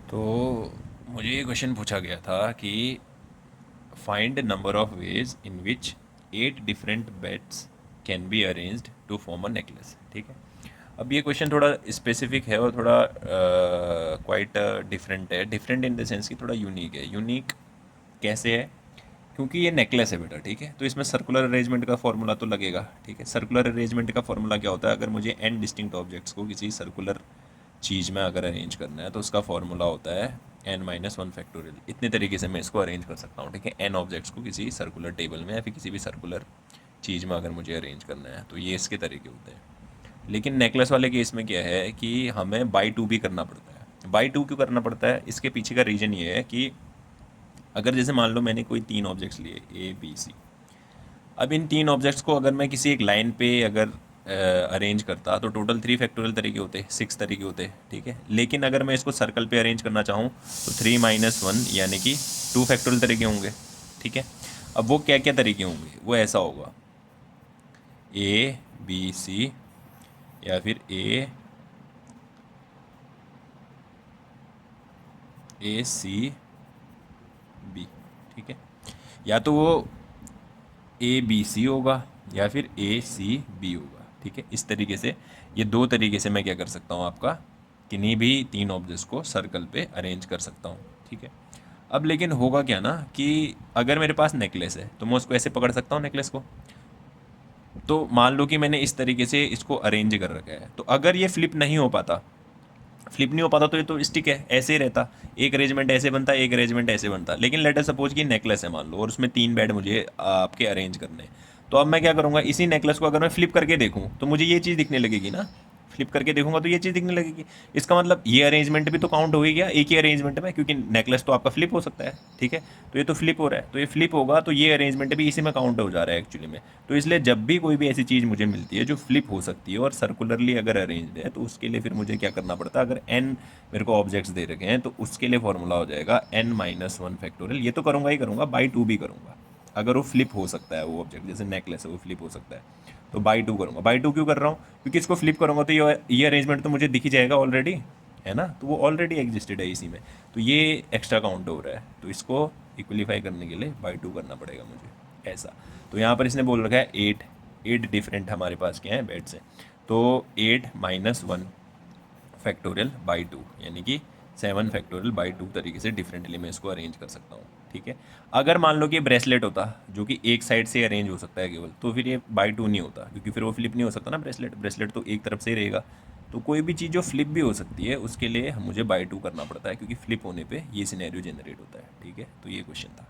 तो मुझे ये क्वेश्चन पूछा गया था कि find number of ways in which 8 different beads can be arranged to form a necklace. ठीक है। अब ये क्वेश्चन थोड़ा स्पेसिफिक है और थोड़ा क्वाइट डिफरेंट है। डिफरेंट इन द सेंस कि थोड़ा यूनिक है। यूनिक कैसे है? क्योंकि ये नेकलेस है बेटा। ठीक है। तो इसमें सर्कुलर अरेंजमेंट का फॉर्मूला तो लगेगा। ठीक है। सर्कुलर अरेंजमेंट का फॉर्मूला क्या होता है? अगर मुझे n डिस्टिंक्ट ऑब्जेक्ट्स को किसी सर्कुलर चीज़ में अगर अरेंज करना है तो उसका फॉर्मूला होता है n-1 फैक्टोरियल। इतने तरीके से मैं इसको अरेंज कर सकता हूँ। ठीक है। n ऑब्जेक्ट्स को किसी सर्कुलर टेबल में या फिर किसी भी सर्कुलर चीज़ में अगर मुझे अरेंज करना है तो ये इसके तरीके होते हैं। लेकिन नेकलेस वाले केस में क्या है कि हमें बाई टू भी करना पड़ता है। बाई टू क्यों करना पड़ता है? इसके पीछे का रीज़न ये है कि अगर जैसे मान लो मैंने कोई 3 ऑब्जेक्ट्स लिए A B C। अब इन 3 ऑब्जेक्ट्स को अगर मैं किसी एक लाइन पे अगर अरेंज करता तो टोटल 3 फैक्टोरियल तरीके होते, 6 तरीके होते। ठीक है। लेकिन अगर मैं इसको सर्कल पे अरेंज करना चाहूँ तो 3-1 यानी कि 2 फैक्टोरियल तरीके होंगे। ठीक है। अब वो क्या क्या तरीके होंगे? वो ऐसा होगा A B C या फिर A C B। ठीक है। या तो वो A B C होगा या फिर A C B होगा। ठीक है। इस तरीके से ये 2 तरीके से मैं क्या कर सकता हूँ, आपका किन्हीं भी 3 ऑब्जेक्ट्स को सर्कल पे अरेंज कर सकता हूँ। ठीक है। अब लेकिन होगा क्या ना कि अगर मेरे पास नेकलेस है तो मैं उसको ऐसे पकड़ सकता हूँ नेकलेस को। तो मान लो कि मैंने इस तरीके से इसको अरेंज कर रखा है, तो अगर ये फ्लिप नहीं हो पाता, फ्लिप नहीं हो पाता तो ये तो स्टिक है, ऐसे ही रहता। एक अरेंजमेंट ऐसे बनता, एक अरेंजमेंट ऐसे बनता। लेकिन लेट अस सपोज कि नेकलेस है मान लो और उसमें 3 बेड मुझे आपके अरेंज करने हैं। तो अब मैं क्या करूँगा, इसी नेकलेस को अगर मैं फ्लिप करके देखूँ तो मुझे ये चीज़ दिखने लगेगी ना। फ्लिप करके देखूंगा तो ये चीज़ दिखने लगेगी। इसका मतलब ये अरेंजमेंट भी तो काउंट हो ही गया एक ही अरेंजमेंट में, क्योंकि नेकलेस तो आपका फ्लिप हो सकता है। ठीक है। तो ये तो फ्लिप हो रहा है, तो ये फ्लिप होगा तो ये अरेंजमेंट भी इसी में काउंट हो जा रहा है एक्चुअली में। तो इसलिए जब भी कोई भी ऐसी चीज़ मुझे मिलती है जो फ्लिप हो सकती है और सर्कुलरली अगर अरेंज्ड है तो उसके लिए फिर मुझे क्या करना पड़ता है? अगर n मेरे को ऑब्जेक्ट्स दे रखे हैं तो उसके लिए फॉर्मूला हो जाएगा n-1 फैक्टोरियल। ये तो करूँगा ही करूँगा, बाई टू भी करूँगा। अगर वो फ्लिप हो सकता है, वो ऑब्जेक्ट जैसे नेकलेस है वो फ्लिप हो सकता है, तो बाई टू करूँगा। बाई टू क्यों कर रहा हूँ? क्योंकि इसको फ्लिप करूँगा तो ये अरेंजमेंट तो मुझे दिख ही जाएगा ऑलरेडी, है ना। तो वो ऑलरेडी एग्जिस्टेड है इसी में, तो ये एक्स्ट्रा काउंट हो रहा है। तो इसको इक्वलीफाई करने के लिए बाई टू करना पड़ेगा मुझे, ऐसा। तो यहाँ पर इसने बोल रखा है 8 डिफरेंट हमारे पास क्या है बेड्स हैं। तो 8-1 फैक्टोरियल बाई टू यानी कि 7 फैक्टोरियल बाई 2 तरीके से डिफरेंटली मैं इसको अरेंज कर सकता हूँ। ठीक है। अगर मान लो कि ये ब्रेसलेट होता जो कि एक साइड से अरेंज हो सकता है केवल, तो फिर ये बाई टू नहीं होता, क्योंकि फिर वो फ्लिप नहीं हो सकता ना। ब्रेसलेट ब्रेसलेट तो एक तरफ से ही रहेगा। तो कोई भी चीज़ जो फ्लिप भी हो सकती है उसके लिए मुझे बाई टू करना पड़ता है, क्योंकि फ्लिप होने पे ये सिनेरियो जनरेट होता है। ठीक है। तो ये क्वेश्चन था।